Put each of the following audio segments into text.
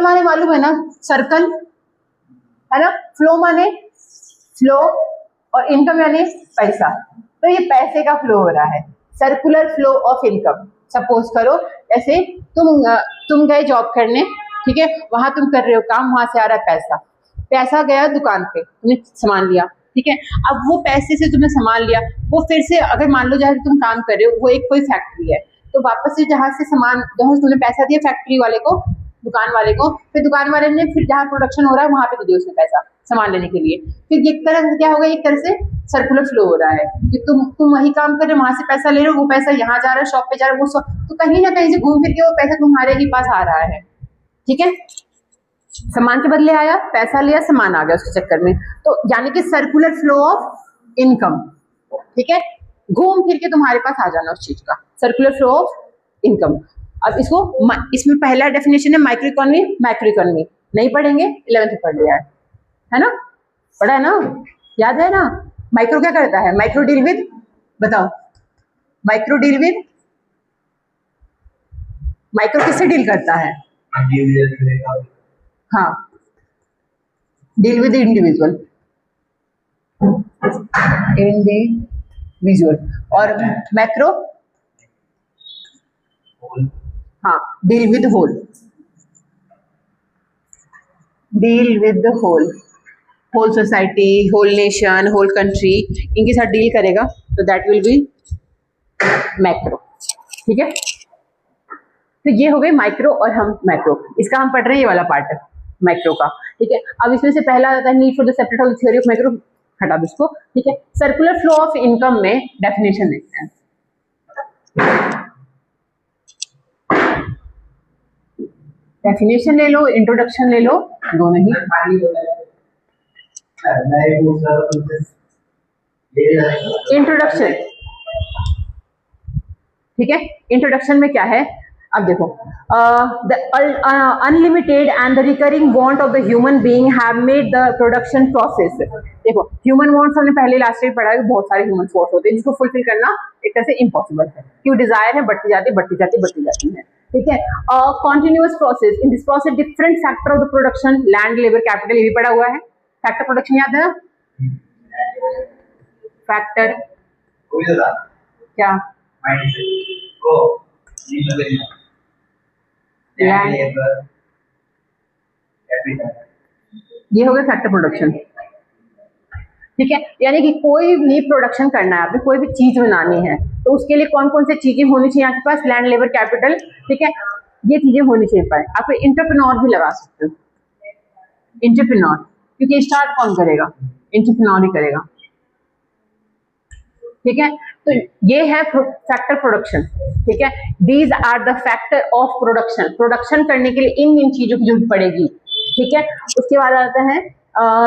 Circular माने मालूम है ना, सर्कल है ना, फ्लो माने फ्लो और इनकम यानी पैसा। तो ये पैसे का फ्लो हो रहा है, circular flow of income. Suppose करो ऐसे तुम गए जॉब करने, ठीक है, वहां तुम कर रहे हो काम, वहां से आ रहा है पैसा, पैसा गया दुकान पे, तुमने सामान लिया, ठीक है, अब वो पैसे से तुमने सामान लिया, वो फिर से अगर मान लो जहाँ तुम काम कर रहे हो वो एक कोई फैक्ट्री है, तो वापस से जहाँ से सामान, जहाँ से तुमने पैसा दिया फैक्ट्री वाले को, दुकान वाले को, फिर दुकान वाले ने फिर जहाँ प्रोडक्शन हो रहा है वहां पे दे दिया उसने पैसा सामान लेने के लिए, फिर एक तरह से क्या होगा, एक तरह से सर्कुलर फ्लो हो रहा है कि तुम वही काम कर रहे हो, वहां से पैसा ले रहे हो, वो पैसा यहाँ जा रहा है, शॉप पे जा रहा है, वो तो कहीं ना कहीं से घूम फिर के वो पैसा तुम्हारे ही पास आ रहा है, ठीक है, सामान के बदले आया, पैसा लिया, सामान आ गया उसके चक्कर में, तो यानी कि सर्कुलर फ्लो ऑफ इनकम, ठीक है, घूम फिर के तुम्हारे पास आ जाना उस चीज का, सर्कुलर फ्लो ऑफ इनकम। अब इसमें पहला डेफिनेशन है माइक्रो इकोनॉमी, मैक्रो इकोनॉमी नहीं पढ़ेंगे, 11th में पढ़ लिया है ना, पढ़ा है ना, याद है ना। माइक्रो क्या करता है, माइक्रो डील विद, बताओ, माइक्रो डील विद, माइक्रो किससे डील करता है, हाँ, डील विद इंडिविजुअल, इंडिविजुअल, और मैक्रो, हाँ, deal with whole, deal with whole, whole society, whole nation, whole country, इनके साथ डील करेगा, तो दैट विल बी मैक्रो, ठीक है। तो ये हो गए माइक्रो और हम मैक्रो, इसका हम पढ़ रहे हैं ये वाला पार्ट है मैक्रो का, ठीक है। अब इसमें से पहला आता है need for the separate of theory of macro, हटा दो इसको, ठीक है। सर्कुलर फ्लो ऑफ इनकम में डेफिनेशन देखते हैं, डेफिनेशन ले लो, इंट्रोडक्शन ले लो, दोनों ही। इंट्रोडक्शन, ठीक है, इंट्रोडक्शन में क्या है, अब देखो, the unlimited and the recurring want of the human being have made the production process, देखो ह्यूमन वांट्स हमने पहले लास्ट में पढ़ा है, बहुत सारे ह्यूमन वांट्स होते हैं जिसको फुलफिल करना एक तरह से इम्पॉसिबल है, क्यों, डिजायर है, बढ़ती जाती है, ठीक है। Continuous process, in this process different factor of the production, land, labour, capital, ये भी पढ़ा हुआ है, फैक्टर प्रोडक्शन याद है ना, फैक्टर क्या, ये हो गया फैक्टर प्रोडक्शन, ठीक है। यानी कि कोई भी प्रोडक्शन करना है, आपने कोई भी चीज बनानी है, तो उसके लिए कौन कौन सी चीजें होनी चाहिए आपके पास, लैंड, लेबर, कैपिटल, ठीक है, ये चीजें होनी चाहिए पाए। आप एंटरप्रेन्योर भी लगा सकते हो, एंटरप्रेन्योर, क्योंकि स्टार्ट कौन करेगा, एंटरप्रेन्योर ही करेगा, ठीक है। तो ये है फैक्टर प्रोडक्शन, ठीक है। These are the factor of production, production करने के लिए इन चीजों की जरूरत पड़ेगी, ठीक है। उसके बाद आता है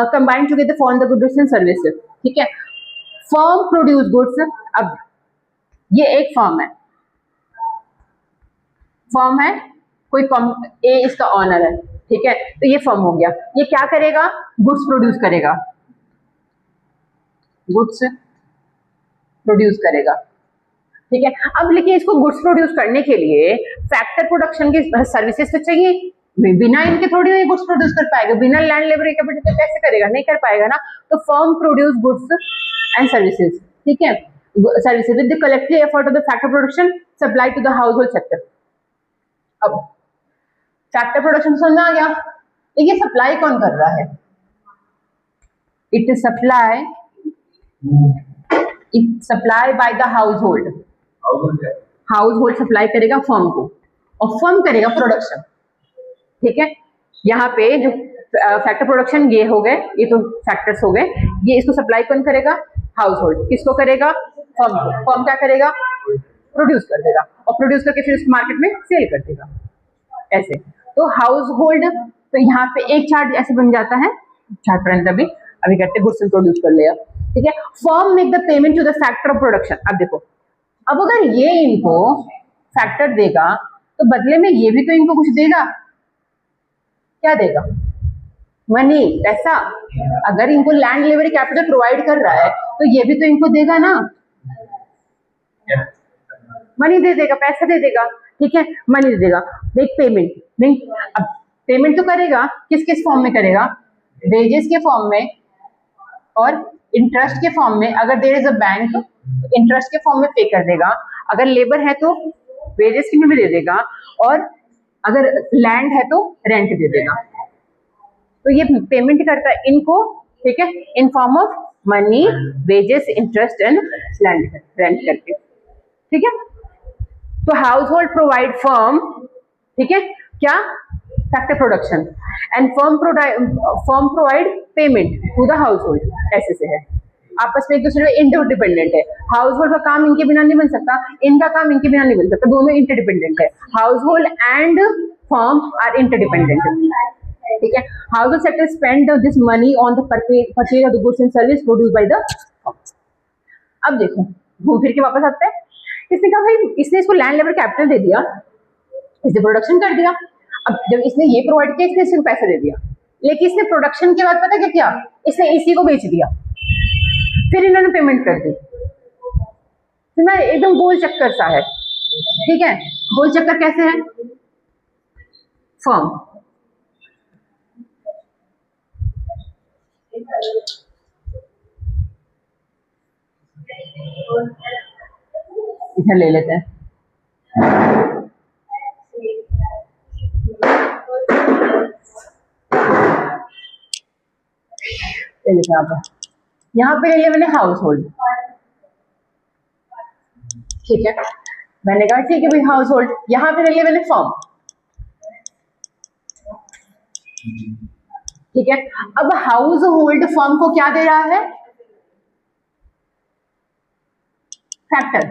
combined together form the goods and services, ठीक है। फर्म प्रोड्यूस गुड्स, अब ये एक फर्म है, कोई ए इसका ऑनर है, ठीक है, तो ये फर्म हो गया, ये क्या करेगा, गुड्स प्रोड्यूस करेगा, गुड्स प्रोड्यूस करेगा, ठीक है। अब लेकिन इसको गुड्स प्रोड्यूस करने के लिए फैक्टर प्रोडक्शन के सर्विसेज तो चाहिए, बिना इनके थोड़ी ये गुड्स प्रोड्यूस कर पाएगा, बिना लैंड, लेबर, कैपिटल के कैसे करेगा, नहीं कर पाएगा ना। तो firm produce goods and services, ठीक है, services with the collective effort of the factor production supply to the household sector. अब फैक्टर प्रोडक्शन समझ आ गया, देखिए सप्लाई कौन कर रहा है, it is supply, supply by the household, household supply करेगा फर्म को, और फर्म करेगा प्रोडक्शन, ठीक है। यहाँ पे जो फैक्टर प्रोडक्शन ये हो गए, ये तो फैक्टर्स हो गए, ये इसको सप्लाई कौन करेगा, हाउस होल्ड, किसको करेगा, फर्म को, फर्म क्या करेगा, प्रोड्यूस कर देगा, और प्रोड्यूस करके फिर उसको मार्केट में सेल कर देगा, ऐसे। तो हाउस होल्ड, तो यहाँ पे एक चार्ट ऐसे बन जाता है, चार्ट पर अभी करते गुड्स एंड प्रोड्यूस कर लिया, ठीक है। Firm make the payment to the factor of production, अब देखो, अब अगर ये इनको फैक्टर देगा तो बदले में ये भी तो इनको कुछ देगा, क्या देगा, मनी, पैसा। अगर इनको लैंड, लेबर, कैपिटल प्रोवाइड कर रहा है तो ये भी तो इनको देगा ना, मनी दे देगा, पैसा दे देगा, ठीक है, मनी दे देगा, देख पेमेंट नहीं। अब पेमेंट तो करेगा, किस किस फॉर्म में करेगा, वेजेस के फॉर्म में और इंटरेस्ट के फॉर्म में। अगर there is a bank, interest के फॉर्म में पे कर देगा, अगर लेबर है तो वेजेस के में भी दे देगा, और अगर लैंड है तो रेंट दे देगा। तो ये पेमेंट करता है इनको, ठीक है, in form of money, wages, interest and land rent करके, ठीक है। तो हाउस होल्ड प्रोवाइड फर्म, ठीक है, क्या, factor production, and firm provide payment to the household, ऐसे से है, आपस में एक दूसरे में इंटरडिपेंडेंट है। हाउस होल्ड का काम इनके बिना नहीं बन सकता, इनका काम इनके बिना नहीं बन सकता, दोनों इंटरडिपेंडेंट है। Household and firm are interdependent, ठीक है। Household sector spend this money on the purchase of the goods and service produce by the firm. अब देखो घूम फिर के वापस आते हैं, इसने कहा भाई इसने इसको लैंड लेबर कैपिटल दे दिया, इसने प्रोडक्शन कर दिया। अब जब इसने ये प्रोवाइड किया, इसने इसको पैसा दे दिया, लेकिन इसने प्रोडक्शन के बाद पता क्या किया, इसने इसी को बेच दिया, फिर इन्होंने पेमेंट कर दी। तो ना एकदम गोल चक्कर सा है, ठीक है। गोल चक्कर कैसे है, फर्म इधर ले लेते हैं, यहाँ पे ले लिया मैंने हाउस होल्ड, ठीक है। मैंने कहा ठीक है भाई हाउस होल्ड, यहाँ पे ले लिया मैंने फर्म, ठीक है। अब हाउस होल्ड फर्म को क्या दे रहा है, फैक्टर।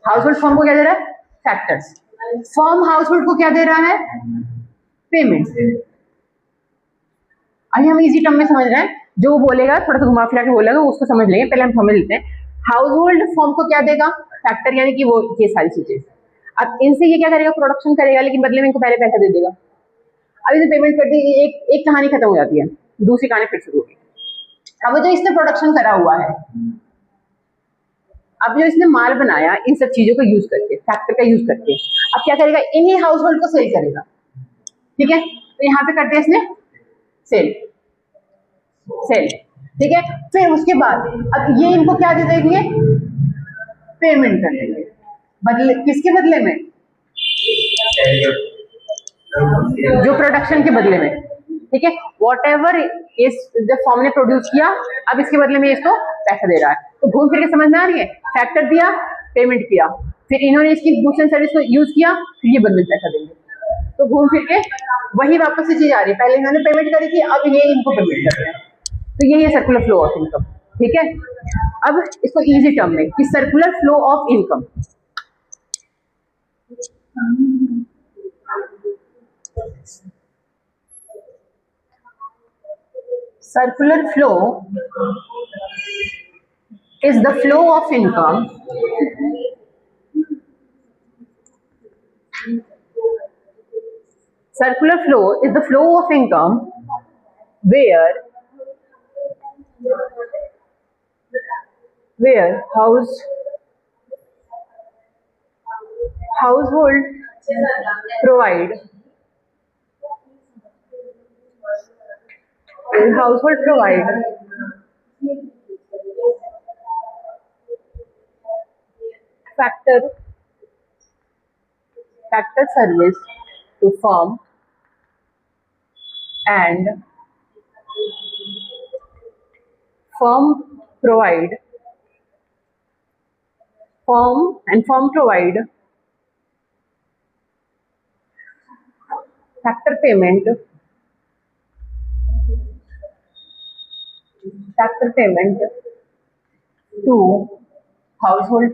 हाउस होल्ड फर्म को क्या दे रहा है, फैक्टर्स। फर्म हाउस होल्ड को क्या दे रहा है, पेमेंट। अभी हम इजी टर्म में समझ रहे हैं, जो बोलेगा थोड़ा सा घुमा फिरा के बोलेगा उसको समझ लेंगे, पहले हम समझ लेते हैं। हाउस होल्ड फर्म को क्या देगा, फैक्टर, यानी कि वो ये सारी चीजें। अब इनसे ये क्या करेगा, प्रोडक्शन करेगा, लेकिन बदले में इनको पहले पैसा दे देगा। अब इसे पेमेंट कर दी, एक कहानी खत्म हो जाती है, दूसरी कहानी फिर शुरू होगी। अब जो इसने प्रोडक्शन करा हुआ है, अब जो इसने माल बनाया इन सब चीजों का यूज करके, फैक्टर का यूज करके, अब क्या करेगा, इन्हीं हाउस होल्ड को सेल करेगा, ठीक है। तो यहाँ पे कर दिया इसने सेल, सेल, ठीक है। फिर उसके बाद अब ये इनको क्या दे देंगे, पेमेंट कर देंगे, बदले किसके बदले में, जो प्रोडक्शन के बदले में, ठीक है। वॉट एवर इस फॉर्म ने प्रोड्यूस किया, अब इसके बदले में इसको पैसा दे रहा है। तो घूम फिर के समझ में आ रही है, फैक्टर दिया, पेमेंट किया, फिर इन्होंने इसकी गुड्स एंड सर्विस को यूज किया, फिर ये बदले में पैसा देंगे। तो घूम फिर के वही वापस से चीज आ रही है, पहले इन्होंने पेमेंट करी थी, अब ये इनको पेमेंट कर रहे हैं। तो यही है सर्कुलर फ्लो ऑफ इनकम, ठीक है। अब इसको इजी टर्म में कि circular flow of income, circular flow is the flow of income circular flow is the flow of income where household provide factor service to firm and firm provide factor payment to household